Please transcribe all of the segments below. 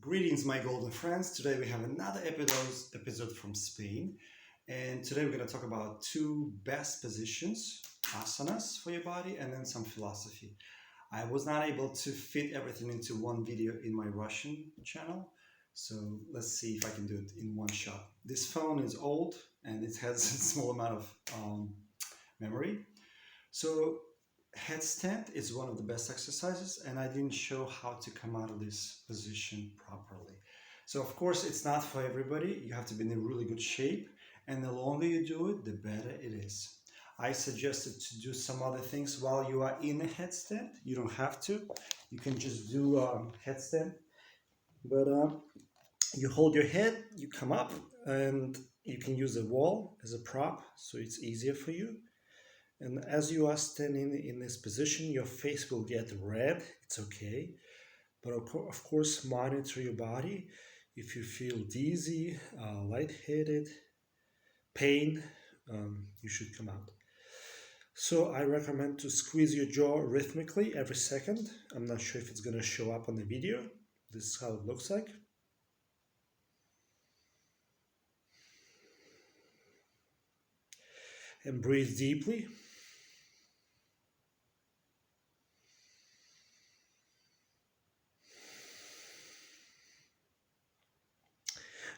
Greetings, my golden friends. Today we have another episode from Spain, and today we're going to talk about two best positions, asanas for your body, and then some philosophy. I was not able to fit everything into one video in my Russian channel, so let's see if I can do it in one shot. This phone is old and it has a small amount of memory. So headstand is one of the best exercises, and I didn't show how to come out of this position properly. So of course it's not for everybody. You have to be in a really good shape, and the longer you do it, the better it is. I suggested to do some other things while you are in a headstand. You don't have to. You can just do headstand, but you hold your head, you come up, and you can use a wall as a prop, so it's easier for you. And as you are standing in this position, your face will get red. It's okay. But of course, monitor your body. If you feel dizzy, lightheaded, pain, you should come out. So I recommend to squeeze your jaw rhythmically every second. I'm not sure if it's going to show up on the video. This is how it looks like. And breathe deeply.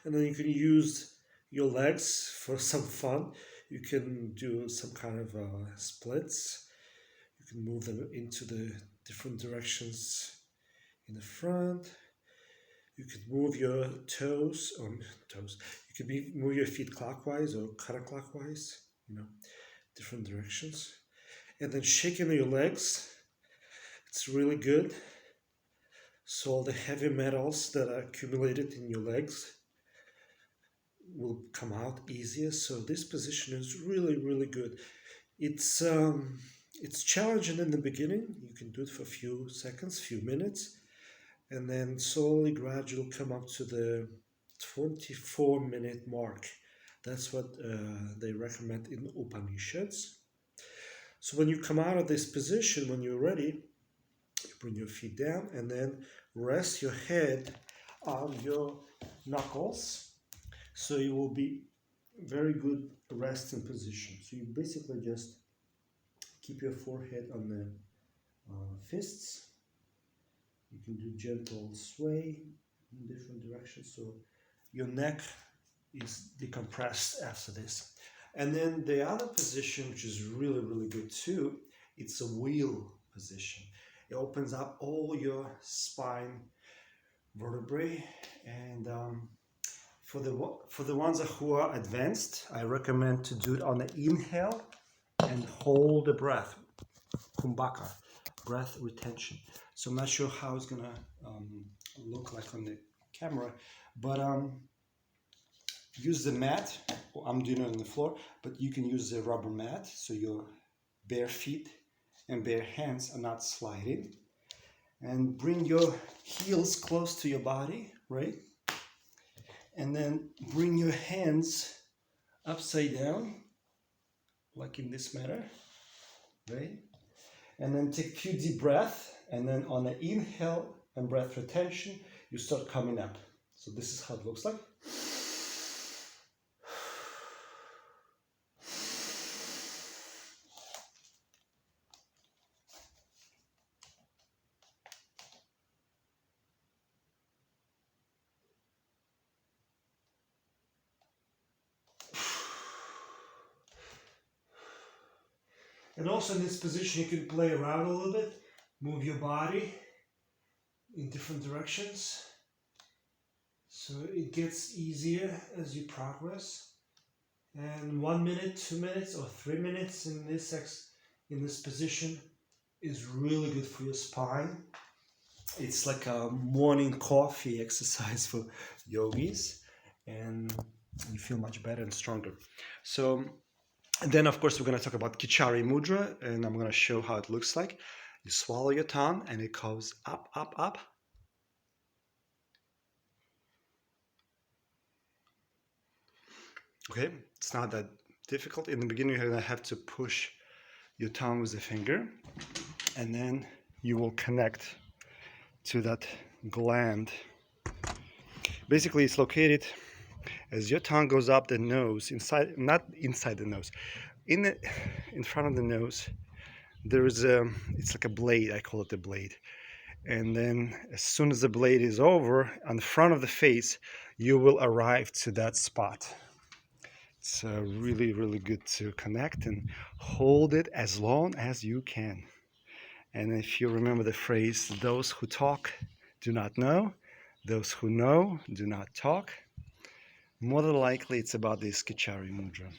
And then you can use your legs for some fun. You can do some kind of splits. You can move them into the different directions in the front. You can move your toes. You can move your feet clockwise or counterclockwise, different directions. And then shaking your legs. It's really good. So all the heavy metals that are accumulated in your legs will come out easier. So this position is really, really good. It's challenging in the beginning. You can do it for a few seconds, few minutes, and then slowly, gradually come up to the 24-minute mark. That's what they recommend in Upanishads. So when you come out of this position, when you're ready, you bring your feet down and then rest your head on your knuckles. So you will be very good resting position. So you basically just keep your forehead on the fists. You can do gentle sway in different directions. So your neck is decompressed after this. And then the other position, which is really, really good too, it's a wheel position. It opens up all your spine vertebrae, and for the ones who are advanced, I recommend to do it on the inhale and hold the breath, kumbhaka, breath retention. So I'm not sure how it's gonna look like on the camera, but use the mat. I'm doing it on the floor, but you can use the rubber mat so your bare feet and bare hands are not sliding. And bring your heels close to your body, right? And then bring your hands upside down, like in this manner, right? And then take a few deep breaths, and then on the inhale and breath retention, you start coming up. So this is how it looks like. And also in this position, you can play around a little bit, move your body in different directions. So it gets easier as you progress. And 1 minute, 2 minutes, or 3 minutes in this position is really good for your spine. It's like a morning coffee exercise for yogis, and you feel much better and stronger. So. And then, of course, we're going to talk about Kichari Mudra, and I'm going to show how it looks like. You swallow your tongue, and it goes up, up, up. Okay, it's not that difficult. In the beginning, you're going to have to push your tongue with the finger, and then you will connect to that gland Basically, it's located as your tongue goes up the nose, inside, not inside the nose, in the, in front of the nose. There's it's like a blade. I call it a blade. And then, as soon as the blade is over, on the front of the face, you will arrive to that spot. It's really, really good to connect and hold it as long as you can. And if you remember the phrase, those who talk do not know, those who know do not talk, more than likely it's about the Skichari mudra.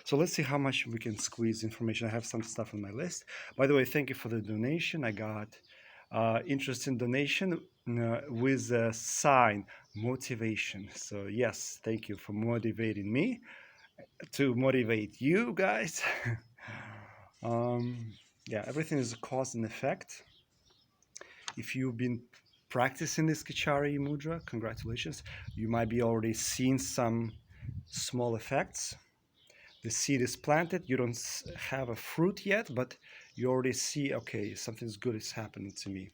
So let's see how much we can squeeze information. I have some stuff on my list. By the way, thank you for the donation. I got interesting donation with a sign motivation. So yes, thank you for motivating me to motivate you guys. um, yeah, everything is a cause and effect. If you've been practicing this Kichari Mudra, congratulations. You might be already seeing some small effects. The seed is planted. You don't have a fruit yet, but you already see, okay, something's good is happening to me.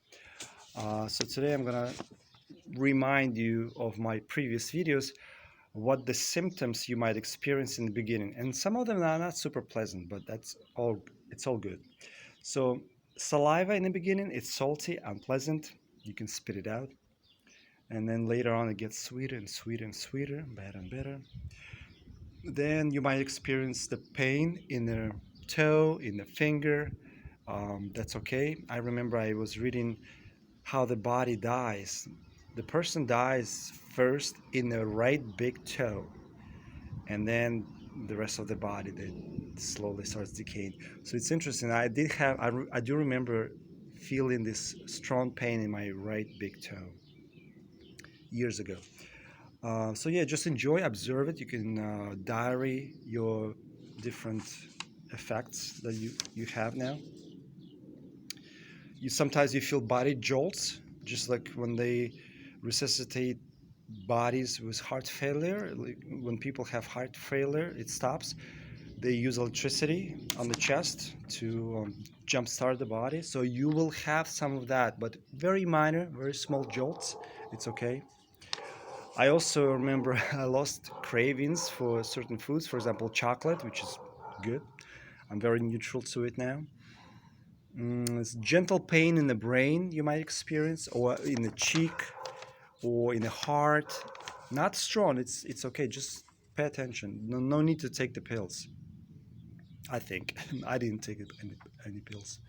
So today I'm going to remind you of my previous videos, what the symptoms you might experience in the beginning. And some of them are not super pleasant, but it's all good. So saliva in the beginning, it's salty, unpleasant. You can spit it out. And then later on, it gets sweeter and sweeter and sweeter, better and better. Then you might experience the pain in the toe, in the finger. That's okay. I remember I was reading how the body dies. The person dies first in the right big toe, and then the rest of the body that slowly starts decaying. So it's interesting. I do remember feeling this strong pain in my right big toe years ago. So yeah, just enjoy, observe it. You can diary your different effects that you have now. Sometimes you feel body jolts, just like when they resuscitate bodies with heart failure. Like when people have heart failure, it stops. They use electricity on the chest to jumpstart the body. So you will have some of that, but very minor, very small jolts. It's okay. I also remember I lost cravings for certain foods, for example, chocolate, which is good. I'm very neutral to it now. It's gentle pain in the brain you might experience, or in the cheek, or in the heart. Not strong. It's okay. Just pay attention. No need to take the pills. I think I didn't take any pills.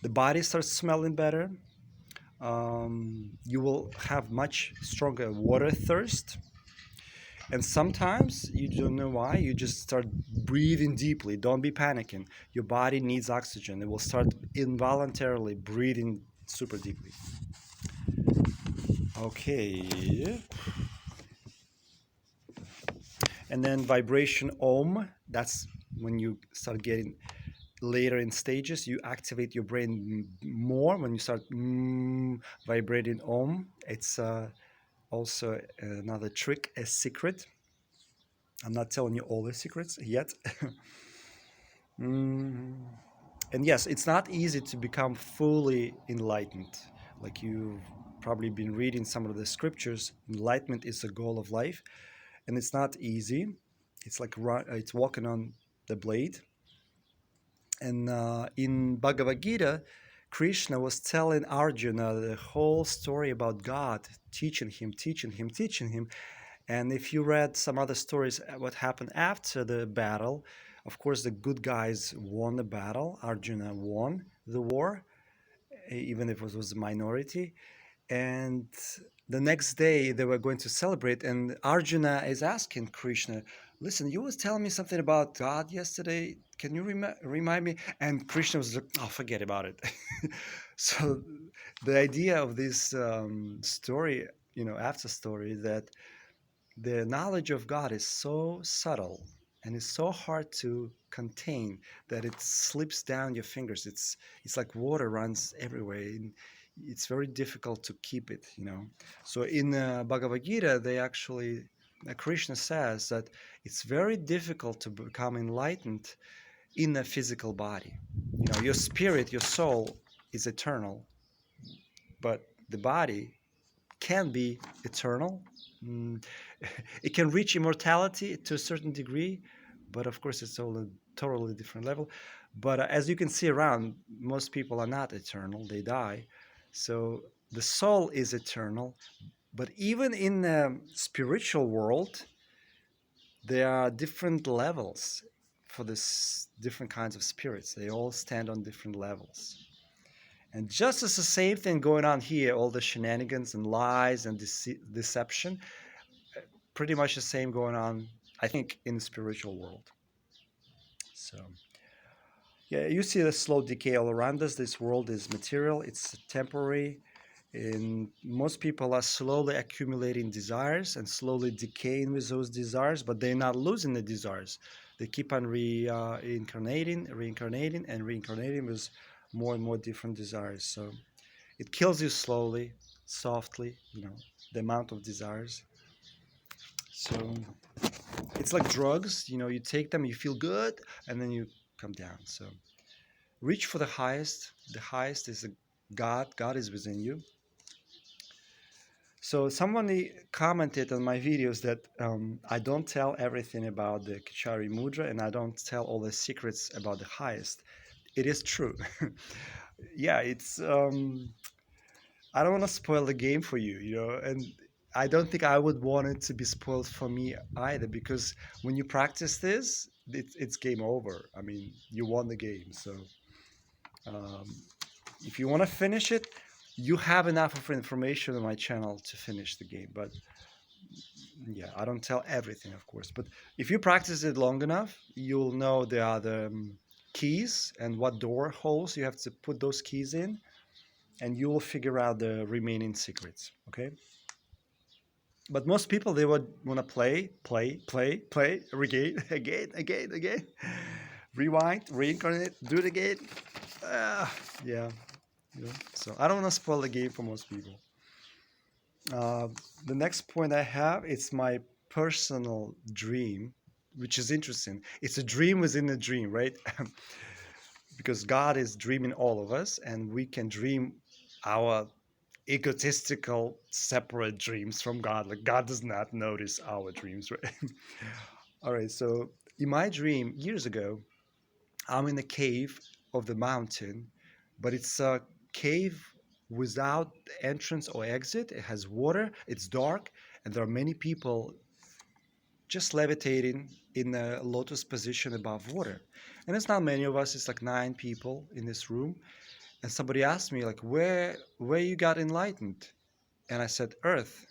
The body starts smelling better. You will have much stronger water thirst. And sometimes you don't know why, you just start breathing deeply. Don't be panicking. Your body needs oxygen. It will start involuntarily breathing super deeply. Okay. And then vibration Om, that's when you start getting later in stages. You activate your brain more when you start vibrating Om. It's also another trick, a secret. I'm not telling you all the secrets yet. And yes, it's not easy to become fully enlightened. Like you've probably been reading some of the scriptures, enlightenment is the goal of life, and it's not easy. It's like it's walking on the blade. And in Bhagavad Gita, Krishna was telling Arjuna the whole story about God teaching him, teaching him, teaching him. And if you read some other stories, what happened after the battle, of course, the good guys won the battle. Arjuna won the war, even if it was a minority. And the next day they were going to celebrate, and Arjuna is asking Krishna, listen, you was telling me something about God yesterday. Can you remind me? And Krishna was like, oh, forget about it. So the idea of this story, after story, that the knowledge of God is so subtle and is so hard to contain that it slips down your fingers. It's like water runs everywhere. And it's very difficult to keep it. So in Bhagavad Gita, they actually Krishna says that it's very difficult to become enlightened in a physical body. Your spirit, your soul is eternal, but the body can be eternal. Mm, it can reach immortality to a certain degree, but of course, it's all a totally different level. But as you can see around, most people are not eternal, they die. So the soul is eternal. But even in the spiritual world, there are different levels for this different kinds of spirits. They all stand on different levels. And just as the same thing going on here, all the shenanigans and lies and deception, pretty much the same going on, I think, in the spiritual world. So, yeah, you see the slow decay all around us. This world is material, it's temporary, and most people are slowly accumulating desires and slowly decaying with those desires, but they're not losing the desires. They keep on reincarnating, and reincarnating with more and more different desires. So it kills you slowly, softly, the amount of desires. So it's like drugs, you take them, you feel good, and then you come down. So reach for the highest. The highest is God. God is within you. So someone commented on my videos that I don't tell everything about the Kachari Mudra and I don't tell all the secrets about the highest. It is true. Yeah, it's I don't want to spoil the game for you, and I don't think I would want it to be spoiled for me either, because when you practice this, it's game over. I mean, you won the game. So um, if you want to finish it, you have enough of information on my channel to finish the game. But yeah, I don't tell everything, of course. But if you practice it long enough, you'll know there are the keys and what door holes you have to put those keys in, and you will figure out the remaining secrets. Okay. But most people, they would want to play again, again, rewind, reincarnate, do it again. Yeah. So I don't want to spoil the game for most people. Uh, the next point I have, it's my personal dream, which is interesting. It's a dream within a dream, right? Because God is dreaming all of us, and we can dream our egotistical, separate dreams from God. Like God does not notice our dreams, right? All right. So in my dream years ago, I'm in a cave of the mountain, but it's a cave without entrance or exit. It has water, it's dark, and there are many people just levitating in a lotus position above water. And it's not many of us, it's like 9 people in this room. And somebody asked me, like, where you got enlightened? And I said, Earth.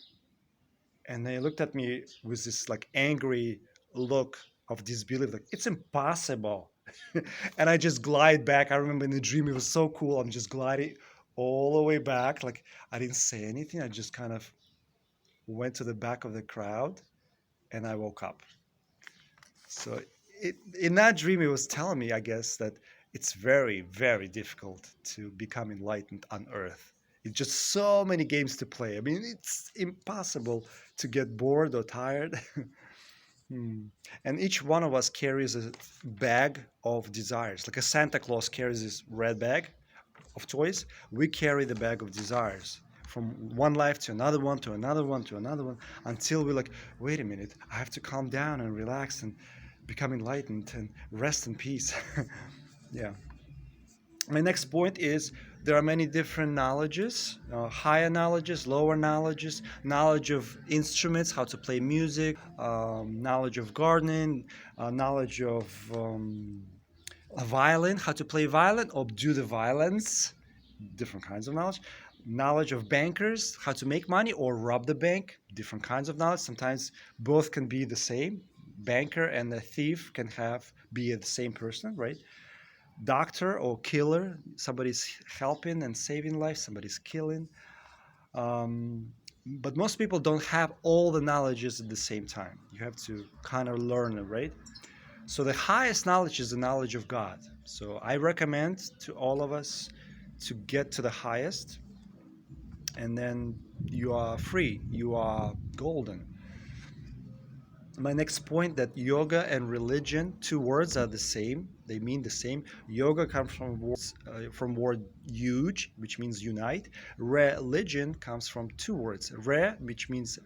And they looked at me with this like angry look of disbelief, like it's impossible. And I just glide back. I remember in the dream it was so cool. I'm just gliding all the way back. Like I didn't say anything. I just kind of went to the back of the crowd and I woke up. So in that dream it was telling me, I guess, that it's very, very difficult to become enlightened on Earth. It's just so many games to play. I mean, it's impossible to get bored or tired. Hmm. And each one of us carries a bag of desires. Like a Santa Claus carries this red bag of toys. We carry the bag of desires from one life to another one, to another one, to another one, until we're like, wait a minute, I have to calm down and relax and become enlightened and rest in peace. Yeah. My next point is there are many different knowledges, higher knowledges, lower knowledges, knowledge of instruments, how to play music, knowledge of gardening, knowledge of a violin, how to play violin or do the violence, different kinds of knowledge. Knowledge of bankers, how to make money or rob the bank, different kinds of knowledge. Sometimes both can be the same. Banker and the thief can be the same person, right? Doctor or killer, somebody's helping and saving life, somebody's killing. But most people don't have all the knowledges at the same time. You have to kind of learn it, right? So the highest knowledge is the knowledge of God. So I recommend to all of us to get to the highest, and then you are free, you are golden. My next point, that yoga and religion, two words are the same. They mean the same. Yoga comes from word huge, which means unite. Religion comes from two words. Re, which means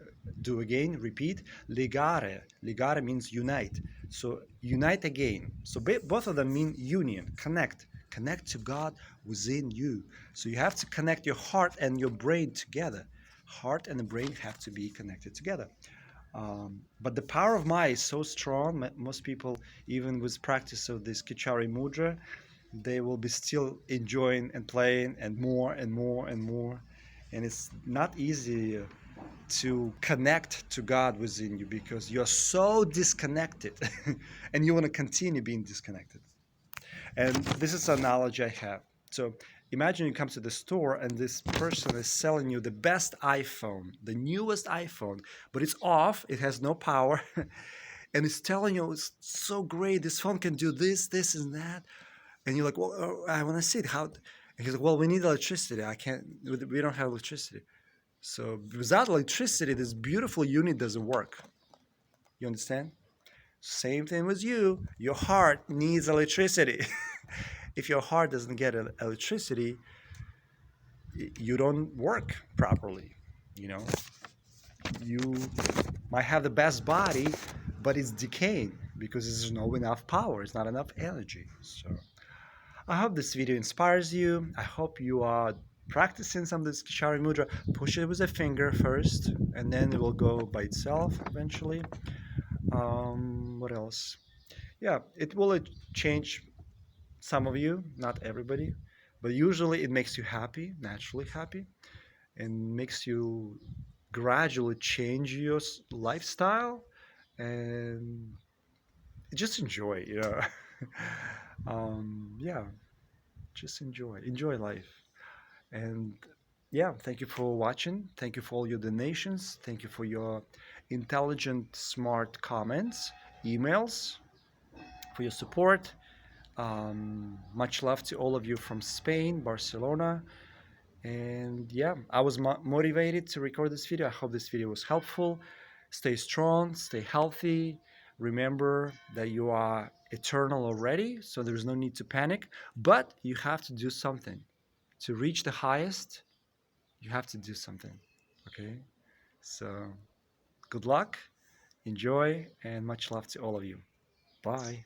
do again, repeat. Ligare. Ligare means unite. So unite again. So both of them mean union, connect. Connect to God within you. So you have to connect your heart and your brain together. Heart and the brain have to be connected together. But the power of Maya is so strong. Most people, even with practice of this Kichari Mudra, they will be still enjoying and playing and more and more and more. And it's not easy to connect to God within you because you're so disconnected and you want to continue being disconnected. And this is an analogy I have. So imagine you come to the store and this person is selling you the best iPhone, the newest iPhone, but it's off, it has no power, and it's telling you it's so great, this phone can do this, this, and that. And you're like, well, I want to see it. How? And he's like, well, we need electricity. I can't, we don't have electricity. So without electricity, this beautiful unit doesn't work. You understand? Same thing with you. Your heart needs electricity. If your heart doesn't get electricity, you don't work properly. You know, you might have the best body, but it's decaying because there's no enough power. It's not enough energy. So I hope this video inspires you. I hope you are practicing some of this Kishari Mudra. Push it with a finger first, and then it will go by itself eventually. What else? Yeah, it will change some of you, not everybody, but usually it makes you happy, naturally happy, and makes you gradually change your lifestyle and just enjoy, you know. Yeah, just enjoy life. And yeah, thank you for watching. Thank you for all your donations. Thank you for your intelligent, smart comments, emails, for your support. Much love to all of you from Spain, Barcelona. And yeah, I was motivated to record this video. I hope this video was helpful. Stay strong, stay healthy. Remember that you are eternal already, so there's no need to panic. But you have to do something. To reach the highest, you have to do something. Okay? So good luck, enjoy, and much love to all of you. Bye.